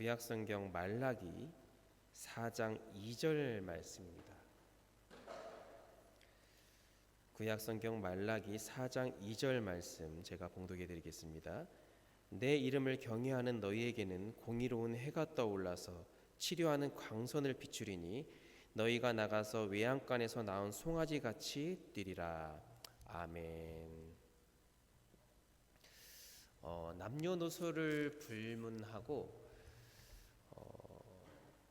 구약성경 말라기 4장 2절 말씀입니다. 구약성경 말라기 4장 2절 말씀 제가 봉독해 드리겠습니다. 내 이름을 경외하는 너희에게는 공의로운 해가 떠올라서 치료하는 광선을 비추리니 너희가 나가서 외양간에서 나온 송아지같이 뛰리라. 아멘. 남녀노소를 불문하고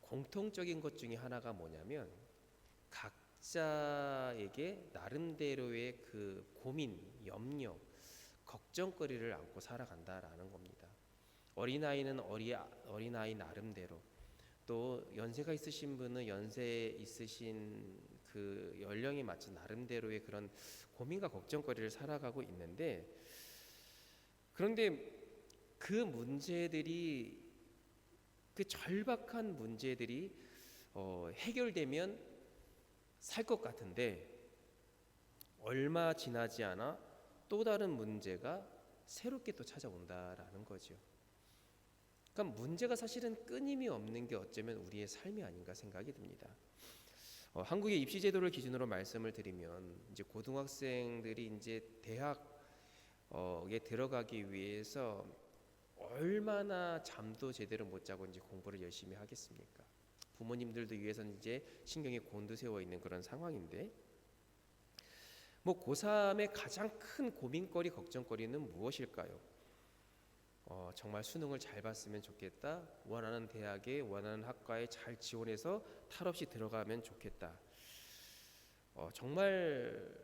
공통적인 것 중에 하나가 뭐냐면 각자에게 나름대로의 그 고민, 염려, 걱정거리를 안고 살아간다라는 겁니다. 어린아이는 어린아이 나름대로, 또 연세가 있으신 분은 연세 있으신 그 연령에 맞춘 나름대로의 그런 고민과 걱정거리를 살아가고 있는데, 그런데 그 문제들이, 그 절박한 문제들이 해결되면 살 것 같은데 얼마 지나지 않아 또 다른 문제가 새롭게 또 찾아온다라는 거죠. 그러니까 문제가 사실은 끊임이 없는 게 어쩌면 우리의 삶이 아닌가 생각이 듭니다. 한국의 입시 제도를 기준으로 말씀을 드리면 이제 고등학생들이 이제 대학에 들어가기 위해서 얼마나 잠도 제대로 못 자고 이제 공부를 열심히 하겠습니까? 부모님들도 위해서는 이제 신경이 곤두세워 있는 그런 상황인데, 고3의 가장 큰 고민거리, 걱정거리는 무엇일까요? 정말 수능을 잘 봤으면 좋겠다. 원하는 대학에, 원하는 학과에 잘 지원해서 탈 없이 들어가면 좋겠다. 정말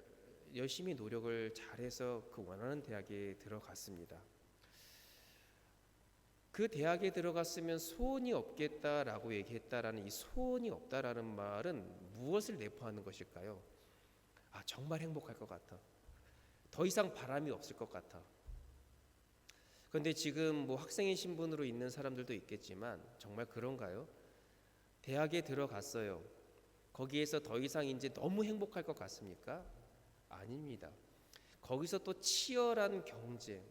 열심히 노력을 잘해서 그 원하는 대학에 들어갔습니다. 그 대학에 들어갔으면 소원이 없겠다라고 얘기했다라는 이 소원이 없다라는 말은 무엇을 내포하는 것일까요? 정말 행복할 것 같아. 더 이상 바람이 없을 것 같아. 그런데 지금 학생의 신분으로 있는 사람들도 있겠지만 정말 그런가요? 대학에 들어갔어요. 거기에서 더 이상 이제 너무 행복할 것 같습니까? 아닙니다. 거기서 또 치열한 경쟁,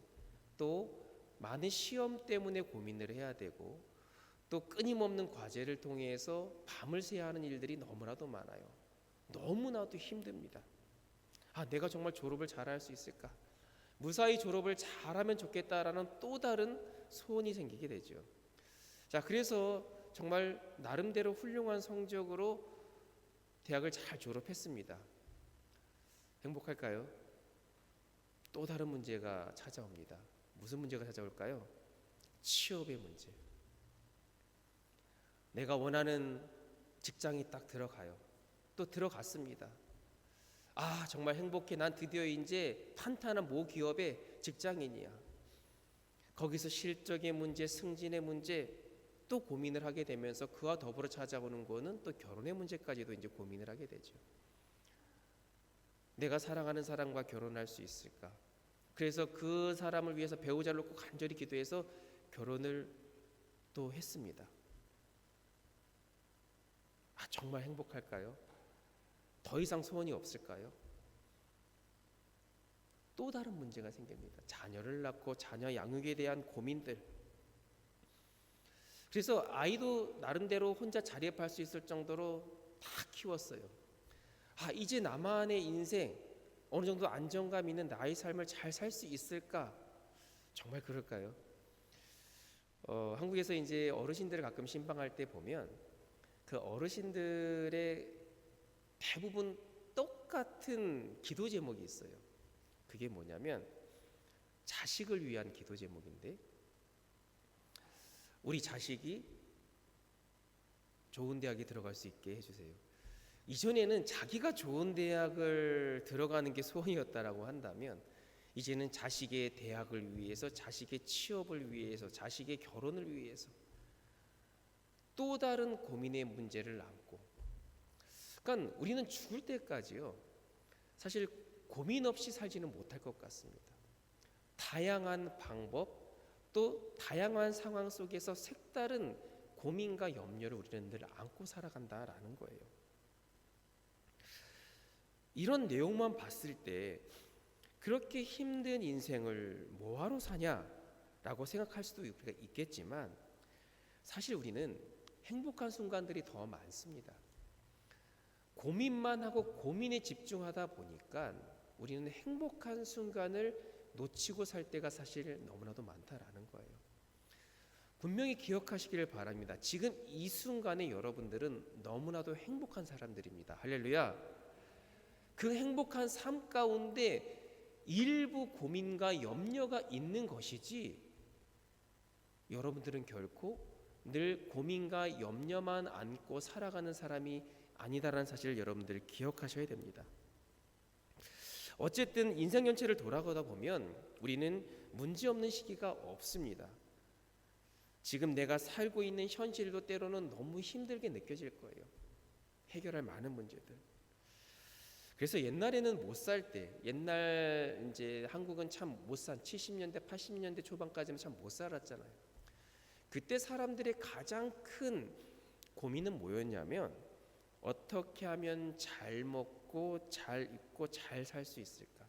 또 많은 시험 때문에 고민을 해야 되고, 또 끊임없는 과제를 통해서 밤을 새야 하는 일들이 너무나도 많아요. 너무나도 힘듭니다. 내가 정말 졸업을 잘할 수 있을까? 무사히 졸업을 잘하면 좋겠다라는 또 다른 소원이 생기게 되죠. 그래서 정말 나름대로 훌륭한 성적으로 대학을 잘 졸업했습니다. 행복할까요? 또 다른 문제가 찾아옵니다. 무슨 문제가 찾아올까요? 취업의 문제. 내가 원하는 직장이 딱 들어가요. 또 들어갔습니다. 정말 행복해. 난 드디어 이제 탄탄한 모 기업의 직장인이야. 거기서 실적의 문제, 승진의 문제, 또 고민을 하게 되면서 그와 더불어 찾아오는 거는 또 결혼의 문제까지도 이제 고민을 하게 되죠. 내가 사랑하는 사람과 결혼할 수 있을까? 그래서 그 사람을 위해서 배우자를 놓고 간절히 기도해서 결혼을 또 했습니다. 정말 행복할까요? 더 이상 소원이 없을까요? 또 다른 문제가 생깁니다. 자녀를 낳고 자녀 양육에 대한 고민들. 그래서 아이도 나름대로 혼자 자립할 수 있을 정도로 다 키웠어요. 이제 나만의 인생, 어느 정도 안정감 있는 나의 삶을 잘 살 수 있을까? 정말 그럴까요? 한국에서 이제 어르신들을 가끔 신방할 때 보면 그 어르신들의 대부분 똑같은 기도 제목이 있어요. 그게 뭐냐면 자식을 위한 기도 제목인데, 우리 자식이 좋은 대학에 들어갈 수 있게 해주세요. 이전에는 자기가 좋은 대학을 들어가는 게 소원이었다라고 한다면, 이제는 자식의 대학을 위해서, 자식의 취업을 위해서, 자식의 결혼을 위해서 또 다른 고민의 문제를 안고, 그러니까 우리는 죽을 때까지요, 사실 고민 없이 살지는 못할 것 같습니다. 다양한 방법, 또 다양한 상황 속에서 색다른 고민과 염려를 우리는 늘 안고 살아간다라는 거예요. 이런 내용만 봤을 때 그렇게 힘든 인생을 뭐하러 사냐라고 생각할 수도 있겠지만, 사실 우리는 행복한 순간들이 더 많습니다. 고민만 하고 고민에 집중하다 보니까 우리는 행복한 순간을 놓치고 살 때가 사실 너무나도 많다라는 거예요. 분명히 기억하시기를 바랍니다. 지금 이 순간에 여러분들은 너무나도 행복한 사람들입니다. 할렐루야. 그 행복한 삶 가운데 일부 고민과 염려가 있는 것이지, 여러분들은 결코 늘 고민과 염려만 안고 살아가는 사람이 아니다라는 사실을 여러분들 기억하셔야 됩니다. 어쨌든 인생 전체를 돌아가다 보면 우리는 문제없는 시기가 없습니다. 지금 내가 살고 있는 현실도 때로는 너무 힘들게 느껴질 거예요. 해결할 많은 문제들. 그래서 옛날에는 못 살 때, 옛날 이제 한국은 참 못 산 70년대, 80년대 초반까지는 참 못 살았잖아요. 그때 사람들의 가장 큰 고민은 뭐였냐면 어떻게 하면 잘 먹고 잘 입고 잘 살 수 있을까?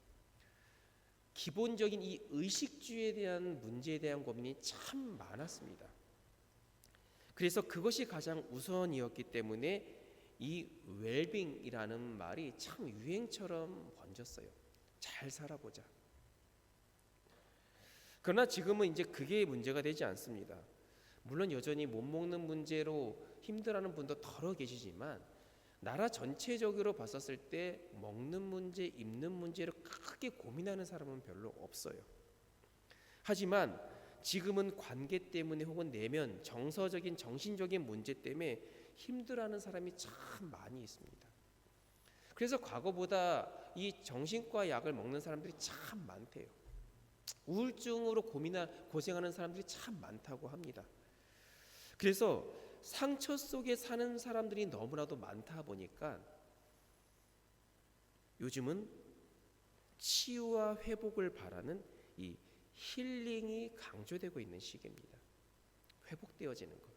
기본적인 이 의식주에 대한 문제에 대한 고민이 참 많았습니다. 그래서 그것이 가장 우선이었기 때문에 이 웰빙이라는 말이 참 유행처럼 번졌어요. 잘 살아보자. 그러나 지금은 이제 그게 문제가 되지 않습니다. 물론 여전히 못 먹는 문제로 힘들어하는 분도 더러 계시지만 나라 전체적으로 봤었을 때 먹는 문제, 입는 문제로 크게 고민하는 사람은 별로 없어요. 하지만 지금은 관계 때문에 혹은 내면 정서적인 정신적인 문제 때문에 힘들어하는 사람이 참 많이 있습니다. 그래서 과거보다 이 정신과 약을 먹는 사람들이 참 많대요. 우울증으로 고생하는 사람들이 참 많다고 합니다. 그래서 상처 속에 사는 사람들이 너무나도 많다 보니까 요즘은 치유와 회복을 바라는 이 힐링이 강조되고 있는 시기입니다. 회복되어지는 것.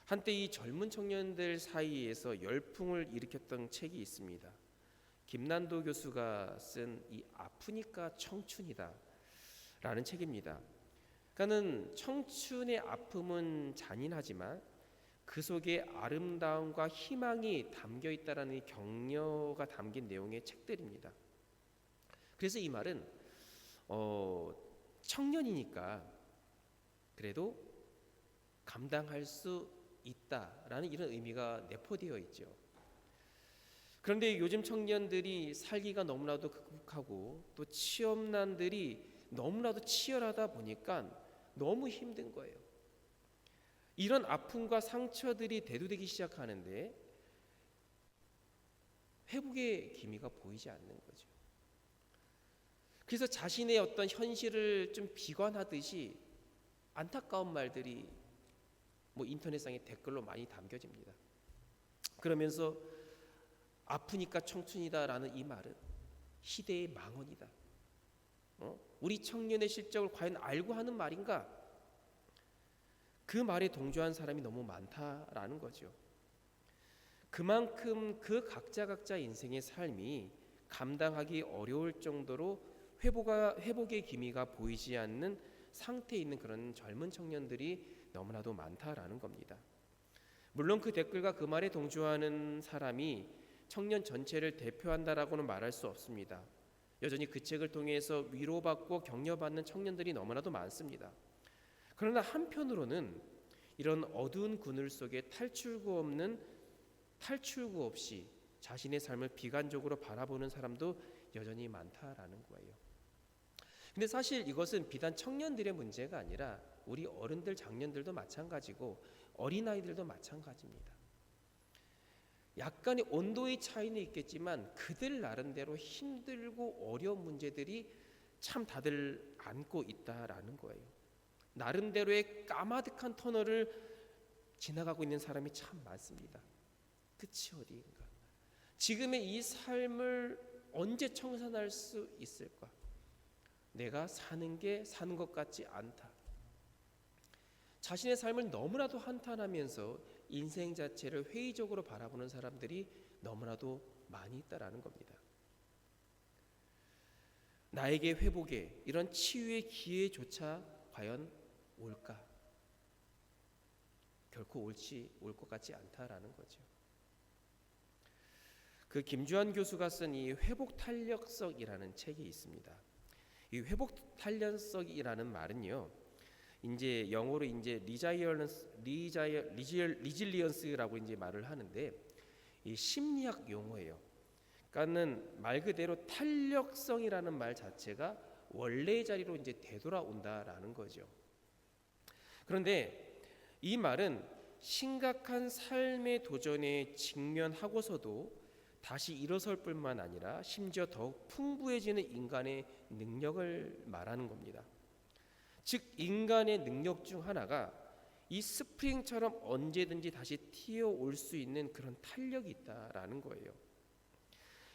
한때 이 젊은 청년들 사이에서 열풍을 일으켰던 책이 있습니다. 김난도 교수가 쓴 이 아프니까 청춘이다 라는 책입니다. 그러니까는 청춘의 아픔은 잔인하지만 그 속에 아름다움과 희망이 담겨 있다라는 격려가 담긴 내용의 책들입니다. 그래서 이 말은 청년이니까 그래도 감당할 수 있다라는 이런 의미가 내포되어 있죠. 그런데 요즘 청년들이 살기가 너무나도 극복하고 또 취업난들이 너무나도 치열하다 보니까 너무 힘든 거예요. 이런 아픔과 상처들이 대두되기 시작하는데 회복의 기미가 보이지 않는 거죠. 그래서 자신의 어떤 현실을 좀 비관하듯이 안타까운 말들이 인터넷상에 댓글로 많이 담겨집니다. 그러면서 아프니까 청춘이다라는 이 말은 시대의 망언이다. 우리 청년의 실적을 과연 알고 하는 말인가? 그 말에 동조한 사람이 너무 많다라는 거죠. 그만큼 그 각자 인생의 삶이 감당하기 어려울 정도로 회복의 기미가 보이지 않는 상태에 있는 그런 젊은 청년들이 너무나도 많다라는 겁니다. 물론 그 댓글과 그 말에 동조하는 사람이 청년 전체를 대표한다라고는 말할 수 없습니다. 여전히 그 책을 통해서 위로받고 격려받는 청년들이 너무나도 많습니다. 그러나 한편으로는 이런 어두운 그늘 속에 탈출구 없이 자신의 삶을 비관적으로 바라보는 사람도 여전히 많다라는 거예요. 근데 사실 이것은 비단 청년들의 문제가 아니라 우리 어른들, 장년들도 마찬가지고 어린아이들도 마찬가지입니다. 약간의 온도의 차이는 있겠지만 그들 나름대로 힘들고 어려운 문제들이 참 다들 안고 있다라는 거예요. 나름대로의 까마득한 터널을 지나가고 있는 사람이 참 많습니다. 끝이 어디인가? 지금의 이 삶을 언제 청산할 수 있을까? 내가 사는 게 사는 것 같지 않다. 자신의 삶을 너무나도 한탄하면서 인생 자체를 회의적으로 바라보는 사람들이 너무나도 많이 있다라는 겁니다. 나에게 회복의 이런 치유의 기회조차 과연 올까? 결코 올 것 같지 않다라는 거죠. 그 김주환 교수가 쓴 이 회복 탄력성이라는 책이 있습니다. 이 회복 탄력성이라는 말은요, 이제 영어로 이제 리질리언스라고 이제 말을 하는데, 이 심리학 용어예요. 그러니까는 말 그대로 탄력성이라는 말 자체가 원래의 자리로 이제 되돌아온다라는 거죠. 그런데 이 말은 심각한 삶의 도전에 직면하고서도 다시 일어설 뿐만 아니라 심지어 더욱 풍부해지는 인간의 능력을 말하는 겁니다. 즉 인간의 능력 중 하나가 이 스프링처럼 언제든지 다시 튀어올 수 있는 그런 탄력이 있다라는 거예요.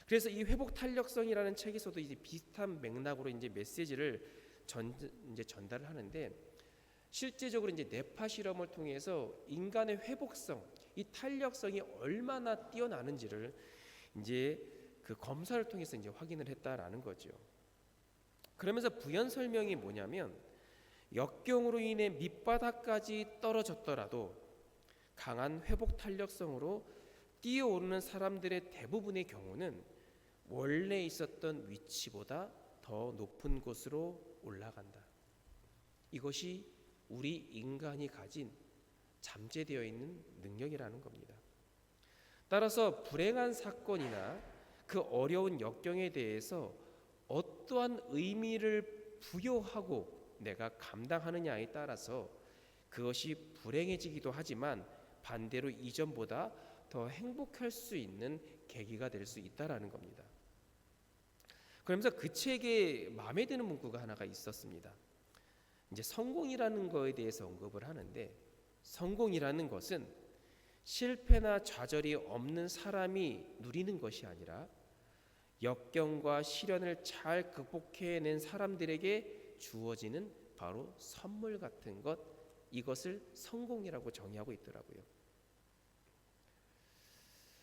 그래서 이 회복 탄력성이라는 책에서도 이제 비슷한 맥락으로 이제 메시지를 전달을 하는데, 실제적으로 이제 뇌파 실험을 통해서 인간의 회복성, 이 탄력성이 얼마나 뛰어나는지를 이제 그 검사를 통해서 이제 확인을 했다라는 거죠. 그러면서 부연 설명이 뭐냐면, 역경으로 인해 밑바닥까지 떨어졌더라도 강한 회복 탄력성으로 뛰어오르는 사람들의 대부분의 경우는 원래 있었던 위치보다 더 높은 곳으로 올라간다. 이것이 우리 인간이 가진 잠재되어 있는 능력이라는 겁니다. 따라서 불행한 사건이나 그 어려운 역경에 대해서 어떠한 의미를 부여하고 내가 감당하느냐에 따라서 그것이 불행해지기도 하지만 반대로 이전보다 더 행복할 수 있는 계기가 될 수 있다라는 겁니다. 그러면서 그 책에 마음에 드는 문구가 하나가 있었습니다. 이제 성공이라는 거에 대해서 언급을 하는데, 성공이라는 것은 실패나 좌절이 없는 사람이 누리는 것이 아니라 역경과 시련을 잘 극복해낸 사람들에게 주어지는 바로 선물 같은 것, 이것을 성공이라고 정의하고 있더라고요.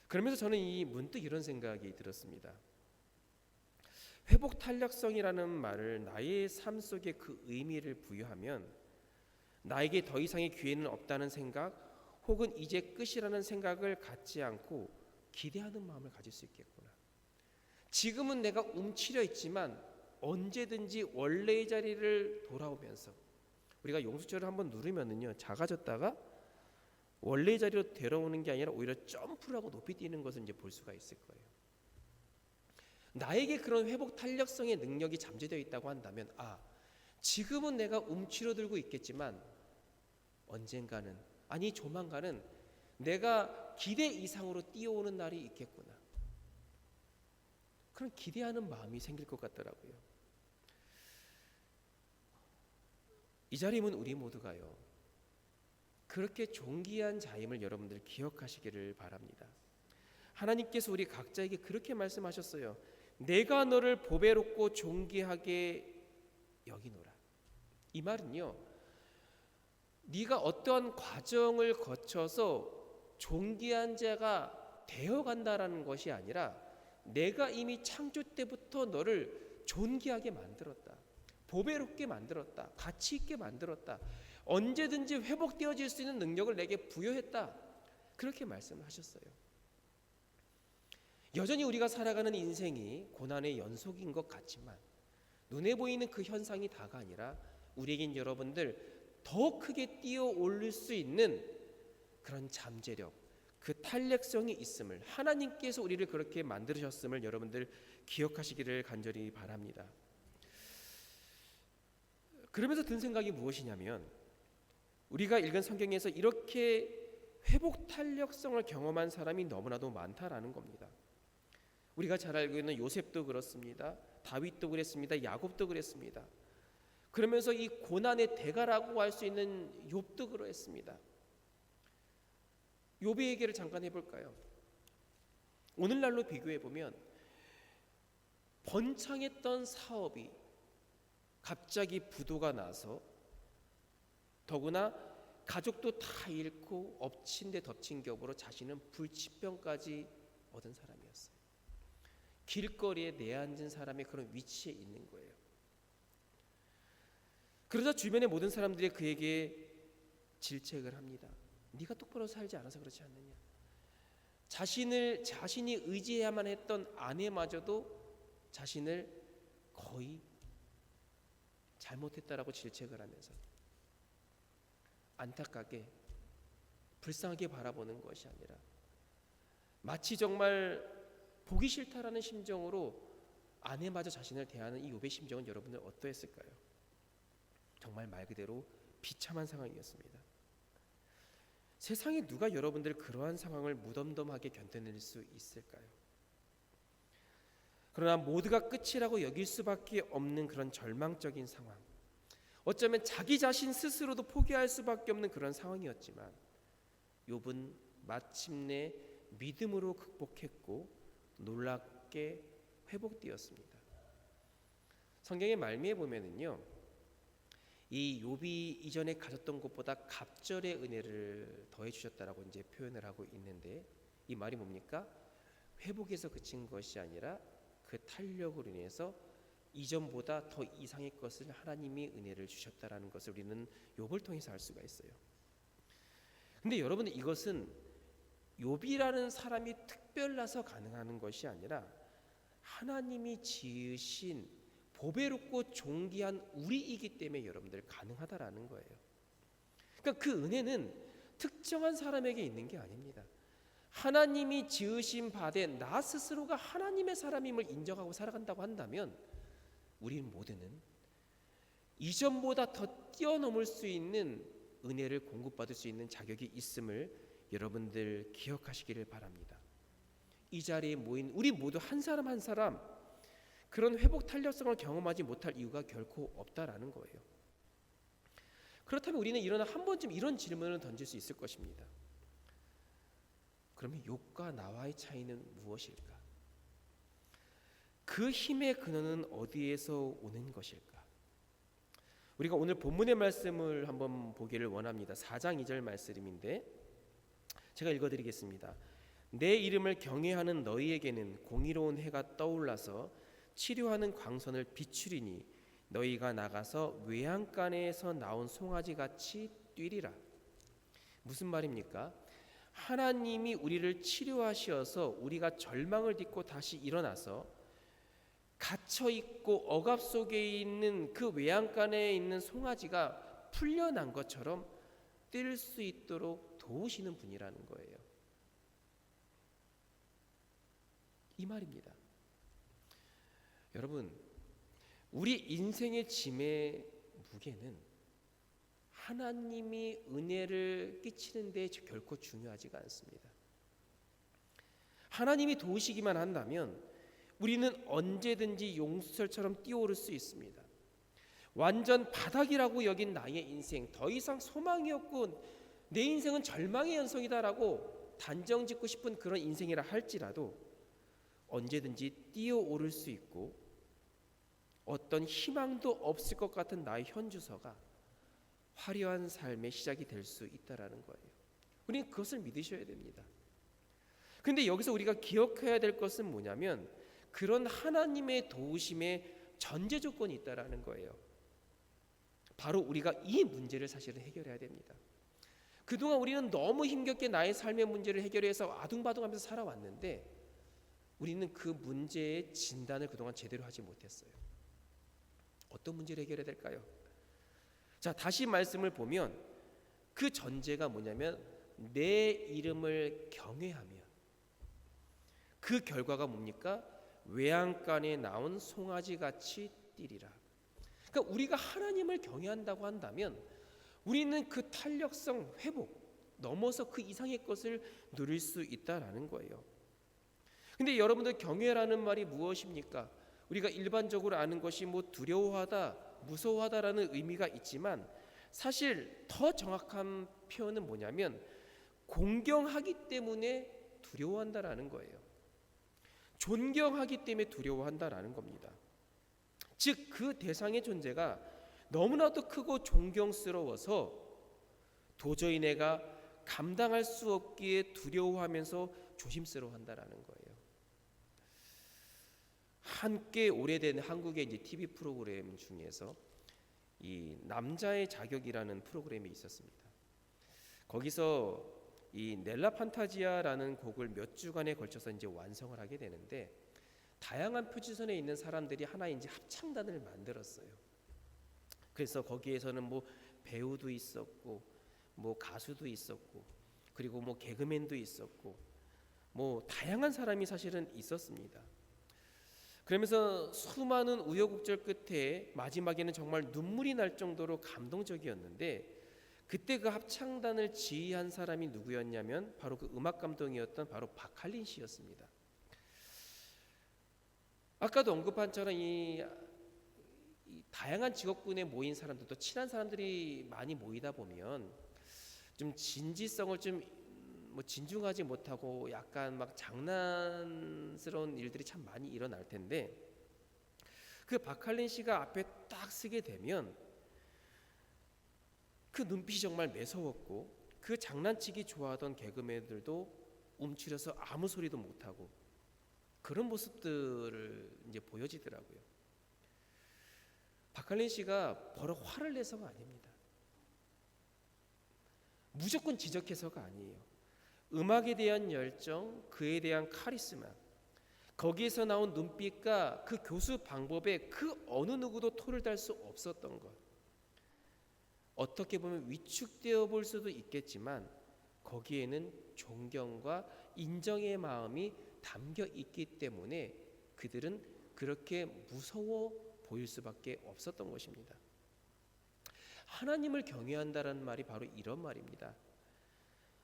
그러면서 저는 문득 이런 생각이 들었습니다. 회복 탄력성이라는 말을 나의 삶 속에 그 의미를 부여하면 나에게 더 이상의 기회는 없다는 생각, 혹은 이제 끝이라는 생각을 갖지 않고 기대하는 마음을 가질 수 있겠구나. 지금은 내가 움츠려 있지만 언제든지 원래의 자리를 돌아오면서, 우리가 용수철을 한번 누르면은요, 작아졌다가 원래의 자리로 데려오는 게 아니라 오히려 점프를 하고 높이 뛰는 것을 이제 볼 수가 있을 거예요. 나에게 그런 회복 탄력성의 능력이 잠재되어 있다고 한다면, 지금은 내가 움츠러들고 있겠지만 언젠가는, 아니 조만간은 내가 기대 이상으로 뛰어오는 날이 있겠구나. 그런 기대하는 마음이 생길 것 같더라고요. 이 자리는 우리 모두가요, 그렇게 존귀한 자임을 여러분들 기억하시기를 바랍니다. 하나님께서 우리 각자에게 그렇게 말씀하셨어요. 내가 너를 보배롭고 존귀하게 여기노라. 이 말은요, 네가 어떠한 과정을 거쳐서 존귀한 자가 되어간다라는 것이 아니라 내가 이미 창조 때부터 너를 존귀하게 만들었다, 보배롭게 만들었다, 가치 있게 만들었다, 언제든지 회복되어질 수 있는 능력을 내게 부여했다, 그렇게 말씀을 하셨어요. 여전히 우리가 살아가는 인생이 고난의 연속인 것 같지만 눈에 보이는 그 현상이 다가 아니라 우리에겐 여러분들 더 크게 뛰어올릴 수 있는 그런 잠재력, 그 탄력성이 있음을, 하나님께서 우리를 그렇게 만드셨음을 여러분들 기억하시기를 간절히 바랍니다. 그러면서 든 생각이 무엇이냐면, 우리가 읽은 성경에서 이렇게 회복 탄력성을 경험한 사람이 너무나도 많다라는 겁니다. 우리가 잘 알고 있는 요셉도 그렇습니다. 다윗도 그랬습니다. 야곱도 그랬습니다. 그러면서 이 고난의 대가라고 할 수 있는 욥도 그랬습니다. 욥의 얘기를 잠깐 해볼까요? 오늘날로 비교해보면 번창했던 사업이 갑자기 부도가 나서, 더구나 가족도 다 잃고 엎친 데 덮친 격으로 자신은 불치병까지 얻은 사람이었어요. 길거리에 내앉은 사람의 그런 위치에 있는 거예요. 그러자 주변의 모든 사람들이 그에게 질책을 합니다. 네가 똑바로 살지 않아서 그렇지 않느냐. 자신이 의지해야만 했던 아내마저도 자신을 거의 잘못했다라고 질책을 하면서 안타깝게 불쌍하게 바라보는 것이 아니라 마치 정말 보기 싫다라는 심정으로 아내마저 자신을 대하는 이 욥의 심정은 여러분들 어떠했을까요? 정말 말 그대로 비참한 상황이었습니다. 세상에 누가 여러분들 그러한 상황을 무덤덤하게 견뎌낼 수 있을까요? 그러나 모두가 끝이라고 여길 수밖에 없는 그런 절망적인 상황, 어쩌면 자기 자신 스스로도 포기할 수밖에 없는 그런 상황이었지만 욥은 마침내 믿음으로 극복했고 놀랍게 회복되었습니다. 성경의 말미에 보면은요, 이 욥이 이전에 가졌던 것보다 갑절의 은혜를 더해 주셨다라고 이제 표현을 하고 있는데, 이 말이 뭡니까? 회복에서 그친 것이 아니라 그 탄력으로 인해서 이전보다 더 이상의 것을 하나님이 은혜를 주셨다라는 것을 우리는 욥을 통해서 알 수가 있어요. 근데 여러분, 이것은 욥이라는 사람이 특별나서 가능한 것이 아니라 하나님이 지으신 보배롭고 존귀한 우리이기 때문에 여러분들 가능하다라는 거예요. 그러니까 그 은혜는 특정한 사람에게 있는 게 아닙니다. 하나님이 지으신 바되 나 스스로가 하나님의 사람임을 인정하고 살아간다고 한다면 우리는 모두는 이전보다 더 뛰어넘을 수 있는 은혜를 공급받을 수 있는 자격이 있음을 여러분들 기억하시기를 바랍니다. 이 자리에 모인 우리 모두 한 사람 한 사람 그런 회복 탄력성을 경험하지 못할 이유가 결코 없다라는 거예요. 그렇다면 우리는 일어나 한 번쯤 이런 질문을 던질 수 있을 것입니다. 그러면 욥과 나와의 차이는 무엇일까? 그 힘의 근원은 어디에서 오는 것일까? 우리가 오늘 본문의 말씀을 한번 보기를 원합니다. 4장 2절 말씀인데 제가 읽어드리겠습니다. 내 이름을 경외하는 너희에게는 공의로운 해가 떠올라서 치료하는 광선을 비추리니 너희가 나가서 외양간에서 나온 송아지같이 뛰리라. 무슨 말입니까? 하나님이 우리를 치료하시어서 우리가 절망을 딛고 다시 일어나서 갇혀있고 억압 속에 있는 그 외양간에 있는 송아지가 풀려난 것처럼 뛸 수 있도록 도우시는 분이라는 거예요. 이 말입니다. 여러분, 우리 인생의 짐의 무게는 하나님이 은혜를 끼치는 데 결코 중요하지가 않습니다. 하나님이 도우시기만 한다면 우리는 언제든지 용수철처럼 뛰어오를 수 있습니다. 완전 바닥이라고 여긴 나의 인생, 더 이상 소망이 없고 내 인생은 절망의 연속이다라고 단정짓고 싶은 그런 인생이라 할지라도 언제든지 뛰어오를 수 있고 어떤 희망도 없을 것 같은 나의 현주소가 화려한 삶의 시작이 될 수 있다라는 거예요. 우리는 그것을 믿으셔야 됩니다. 그런데 여기서 우리가 기억해야 될 것은 뭐냐면 그런 하나님의 도우심의 전제 조건이 있다라는 거예요. 바로 우리가 이 문제를 사실은 해결해야 됩니다. 그동안 우리는 너무 힘겹게 나의 삶의 문제를 해결해서 아둥바둥하면서 살아왔는데 우리는 그 문제의 진단을 그동안 제대로 하지 못했어요. 어떤 문제를 해결해야 될까요? 자, 다시 말씀을 보면 그 전제가 뭐냐면 내 이름을 경외하며 그 결과가 뭡니까? 외양간에 나온 송아지같이 뛰리라. 그러니까 우리가 하나님을 경외한다고 한다면 우리는 그 탄력성 회복 넘어서 그 이상의 것을 누릴 수 있다라는 거예요. 근데 여러분들 경외라는 말이 무엇입니까? 우리가 일반적으로 아는 것이 뭐 두려워하다, 무서워하다라는 의미가 있지만 사실 더 정확한 표현은 뭐냐면 공경하기 때문에 두려워한다라는 거예요. 존경하기 때문에 두려워한다라는 겁니다. 즉 그 대상의 존재가 너무나도 크고 존경스러워서 도저히 내가 감당할 수 없기에 두려워하면서 조심스러워한다라는 거예요. 함께 오래된 한국의 이제 TV 프로그램 중에서 이 남자의 자격이라는 프로그램이 있었습니다. 거기서 이 넬라 판타지아라는 곡을 몇 주간에 걸쳐서 이제 완성을 하게 되는데, 다양한 표지선에 있는 사람들이 하나의 이제 합창단을 만들었어요. 그래서 거기에서는 뭐 배우도 있었고, 뭐 가수도 있었고, 그리고 뭐 개그맨도 있었고, 뭐 다양한 사람이 사실은 있었습니다. 그러면서 수많은 우여곡절 끝에 마지막에는 정말 눈물이 날 정도로 감동적이었는데, 그때 그 합창단을 지휘한 사람이 누구였냐면 바로 그 음악 감독이었던 바로 박할린 씨였습니다. 아까도 언급한 처럼 이 다양한 직업군에 모인 사람들도 친한 사람들이 많이 모이다 보면 좀 진지성을 좀 진중하지 못하고 약간 막 장난스러운 일들이 참 많이 일어날 텐데, 그 박할린 씨가 앞에 딱 서게 되면 그 눈빛이 정말 매서웠고, 그 장난치기 좋아하던 개그맨들도 움츠려서 아무 소리도 못하고 그런 모습들을 이제 보여지더라고요. 박할린 씨가 버럭 화를 내서가 아닙니다. 무조건 지적해서가 아니에요. 음악에 대한 열정, 그에 대한 카리스마, 거기에서 나온 눈빛과 그 교수 방법에 그 어느 누구도 토를 달 수 없었던 것, 어떻게 보면 위축되어 볼 수도 있겠지만 거기에는 존경과 인정의 마음이 담겨 있기 때문에 그들은 그렇게 무서워 보일 수밖에 없었던 것입니다. 하나님을 경외한다라는 말이 바로 이런 말입니다.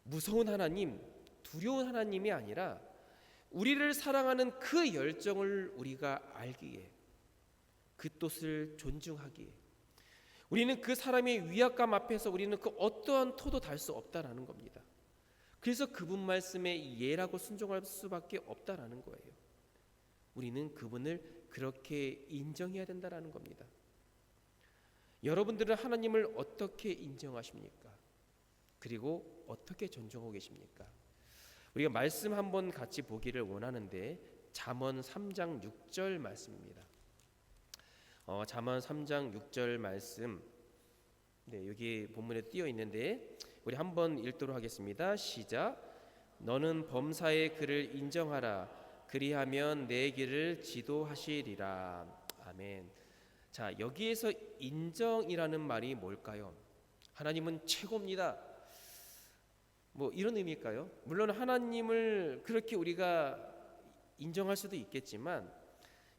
무서운 하나님, 두려운 하나님이 아니라 우리를 사랑하는 그 열정을 우리가 알기에, 그 뜻을 존중하기에, 우리는 그 사람의 위압감 앞에서 우리는 그 어떠한 토도 달 수 없다라는 겁니다. 그래서 그분 말씀에 예라고 순종할 수밖에 없다라는 거예요. 우리는 그분을 그렇게 인정해야 된다라는 겁니다. 여러분들은 하나님을 어떻게 인정하십니까? 그리고 어떻게 존중하고 계십니까? 우리가 말씀 한번 같이 보기를 원하는데, 잠언 3장 6절 말씀입니다. 잠언 3장 6절 말씀, 여기 본문에 띄어 있는데 우리 한번 읽도록 하겠습니다. 시작. 너는 범사의 그를 인정하라. 그리하면 내 길을 지도하시리라. 아멘. 자, 여기에서 인정이라는 말이 뭘까요? 하나님은 최고입니다, 뭐 이런 의미일까요? 물론 하나님을 그렇게 우리가 인정할 수도 있겠지만,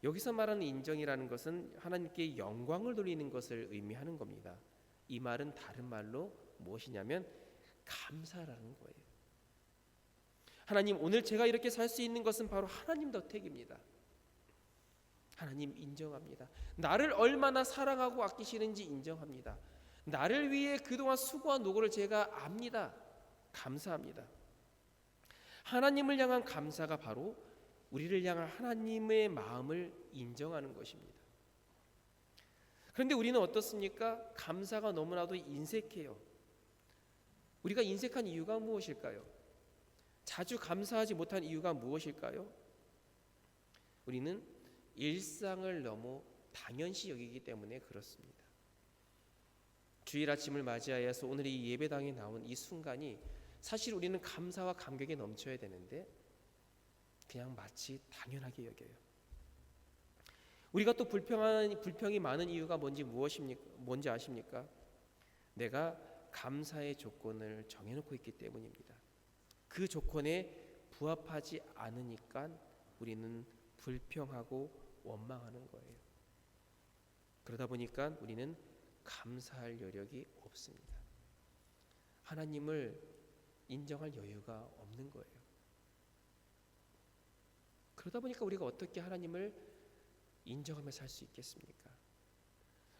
여기서 말하는 인정이라는 것은 하나님께 영광을 돌리는 것을 의미하는 겁니다. 이 말은 다른 말로 무엇이냐면 감사라는 거예요. 하나님, 오늘 제가 이렇게 살 수 있는 것은 바로 하나님 덕택입니다. 하나님 인정합니다. 나를 얼마나 사랑하고 아끼시는지 인정합니다. 나를 위해 그동안 수고한 노고를 제가 압니다. 감사합니다. 하나님을 향한 감사가 바로 우리를 향한 하나님의 마음을 인정하는 것입니다. 그런데 우리는 어떻습니까? 감사가 너무나도 인색해요. 우리가 인색한 이유가 무엇일까요? 자주 감사하지 못한 이유가 무엇일까요? 우리는 일상을 너무 당연시 여기기 때문에 그렇습니다. 주일 아침을 맞이하여서 오늘 이 예배당에 나온 이 순간이 사실 우리는 감사와 감격에 넘쳐야 되는데 그냥 마치 당연하게 여겨요. 우리가 또 불평이 많은 이유가 뭔지 아십니까? 내가 감사의 조건을 정해놓고 있기 때문입니다. 그 조건에 부합하지 않으니까 우리는 불평하고 원망하는 거예요. 그러다 보니까 우리는 감사할 여력이 없습니다. 하나님을 인정할 여유가 없는 거예요. 그러다 보니까 우리가 어떻게 하나님을 인정하며 살 수 있겠습니까?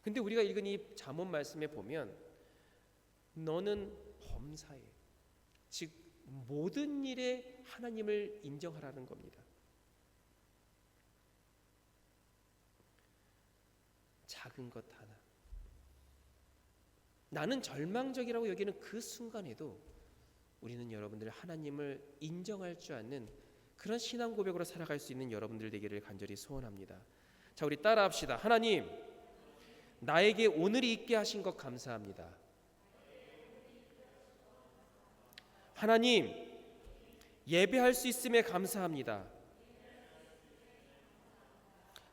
근데 우리가 읽은 이 잠언 말씀에 보면 너는 범사에, 즉 모든 일에 하나님을 인정하라는 겁니다. 작은 것 하나, 나는 절망적이라고 여기는 그 순간에도 우리는 여러분들 하나님을 인정할 줄 아는 그런 신앙 고백으로 살아갈 수 있는 여러분들 되기를 간절히 소원합니다. 자, 우리 따라합시다. 하나님, 나에게 오늘이 있게 하신 것 감사합니다. 하나님, 예배할 수 있음에 감사합니다.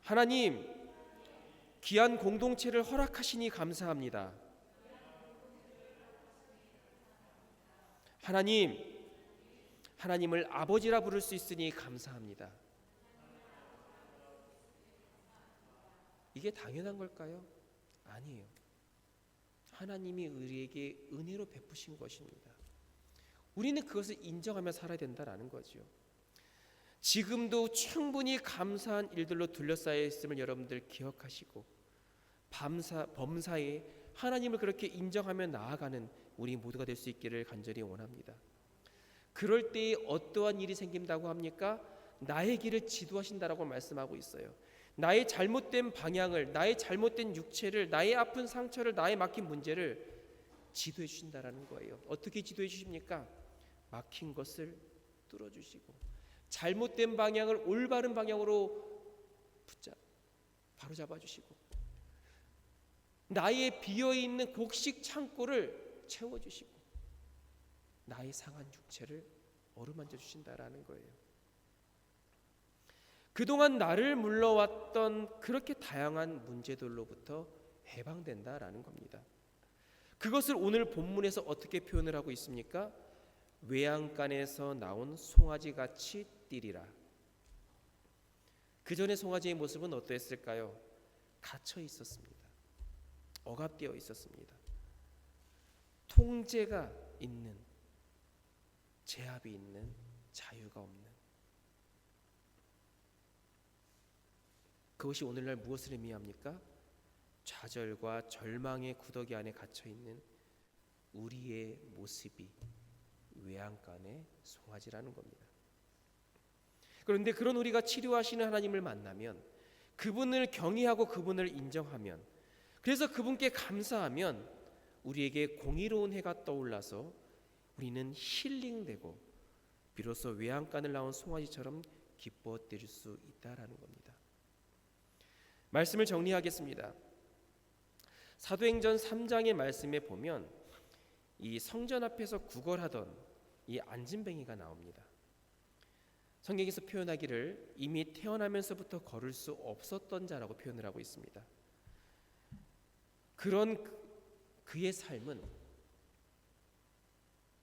하나님, 귀한 공동체를 허락하시니 감사합니다. 하나님, 하나님을 아버지라 부를 수 있으니 감사합니다. 이게 당연한 걸까요? 아니에요. 하나님이 우리에게 은혜로 베푸신 것입니다. 우리는 그것을 인정하며 살아야 된다는 거죠. 지금도 충분히 감사한 일들로 둘러싸여 있음을 여러분들 기억하시고 범사에 하나님을 그렇게 인정하며 나아가는 우리 모두가 될 수 있기를 간절히 원합니다. 그럴 때에 어떠한 일이 생긴다고 합니까? 나의 길을 지도하신다라고 말씀하고 있어요. 나의 잘못된 방향을, 나의 잘못된 육체를, 나의 아픈 상처를, 나의 막힌 문제를 지도해 주신다라는 거예요. 어떻게 지도해 주십니까? 막힌 것을 뚫어주시고 잘못된 방향을 올바른 방향으로 바로잡아 주시고 나의 비어있는 곡식 창고를 채워주시고 나의 상한 육체를 어루만져 주신다라는 거예요. 그동안 나를 물러왔던 그렇게 다양한 문제들로부터 해방된다라는 겁니다. 그것을 오늘 본문에서 어떻게 표현을 하고 있습니까? 외양간에서 나온 송아지같이 뛰리라. 그 전에 송아지의 모습은 어떠했을까요? 갇혀 있었습니다. 억압되어 있었습니다. 통제가 있는, 제압이 있는, 자유가 없는. 그것이 오늘날 무엇을 의미합니까? 좌절과 절망의 구더기 안에 갇혀 있는 우리의 모습이 외양간의 송아지라는 겁니다. 그런데 그런 우리가 치료하시는 하나님을 만나면, 그분을 경외하고 그분을 인정하면, 그래서 그분께 감사하면 우리에게 공의로운 해가 떠올라서 우리는 힐링되고 비로소 외양간을 나온 송아지처럼 기뻐 뛸 수 있다라는 겁니다. 말씀을 정리하겠습니다. 사도행전 3장의 말씀에 보면 이 성전 앞에서 구걸하던 이 안진뱅이가 나옵니다. 성경에서 표현하기를 이미 태어나면서부터 걸을 수 없었던 자라고 표현을 하고 있습니다. 그런 그의 삶은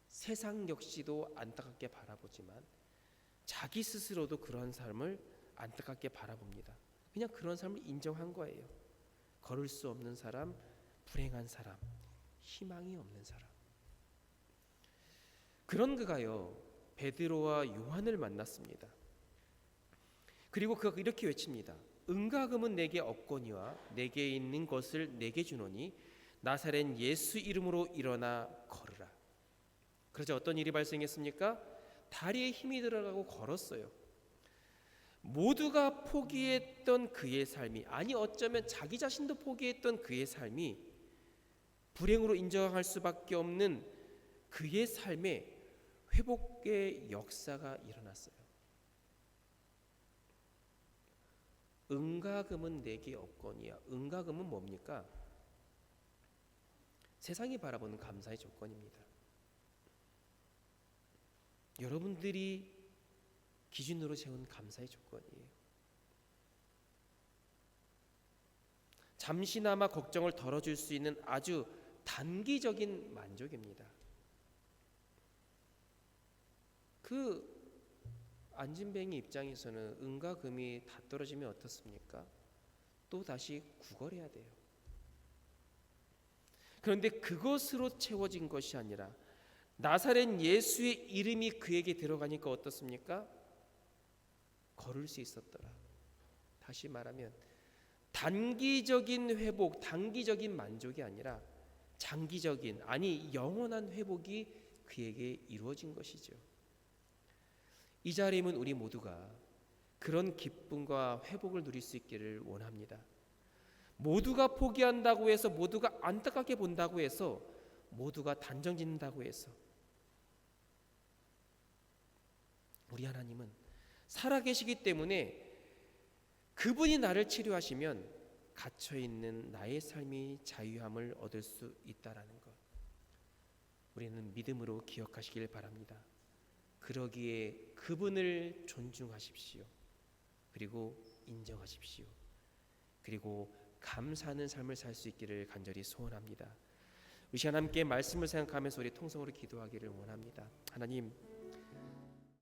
세상 역시도 안타깝게 바라보지만 자기 스스로도 그런 삶을 안타깝게 바라봅니다. 그냥 그런 삶을 인정한 거예요. 걸을 수 없는 사람, 불행한 사람, 희망이 없는 사람. 그런 그가요, 베드로와 요한을 만났습니다. 그리고 그가 이렇게 외칩니다. 은과 금은 내게 없거니와 내게 있는 것을 내게 주노니 나사렛 예수 이름으로 일어나 걸으라. 그러자 어떤 일이 발생했습니까? 다리에 힘이 들어가고 걸었어요. 모두가 포기했던 그의 삶이, 아니 어쩌면 자기 자신도 포기했던 그의 삶이 불행으로 인정할 수밖에 없는 그의 삶에 회복의 역사가 일어났어요. 은과 금은 내게 없거니와, 은과 금은 뭡니까? 세상이 바라보는 감사의 조건입니다. 여러분들이 기준으로 세운 감사의 조건이에요. 잠시나마 걱정을 덜어줄 수 있는 아주 단기적인 만족입니다. 그 안진뱅이 입장에서는 은과 금이 다 떨어지면 어떻습니까? 또 다시 구걸해야 돼요. 그런데 그것으로 채워진 것이 아니라 나사렛 예수의 이름이 그에게 들어가니까 어떻습니까? 걸을 수 있었더라. 다시 말하면 단기적인 회복, 단기적인 만족이 아니라 장기적인, 아니 영원한 회복이 그에게 이루어진 것이죠. 이 자리임은 우리 모두가 그런 기쁨과 회복을 누릴 수 있기를 원합니다. 모두가 포기한다고 해서, 모두가 안타깝게 본다고 해서, 모두가 단정짓는다고 해서 우리 하나님은 살아계시기 때문에 그분이 나를 치료하시면 갇혀있는 나의 삶이 자유함을 얻을 수 있다라는 것. 우리는 믿음으로 기억하시길 바랍니다. 그러기에 그분을 존중하십시오. 그리고 인정하십시오. 그리고 감사하는 삶을 살 수 있기를 간절히 소원합니다. 우리 시간 함께 말씀을 생각하면서 우리 통성으로 기도하기를 원합니다. 하나님,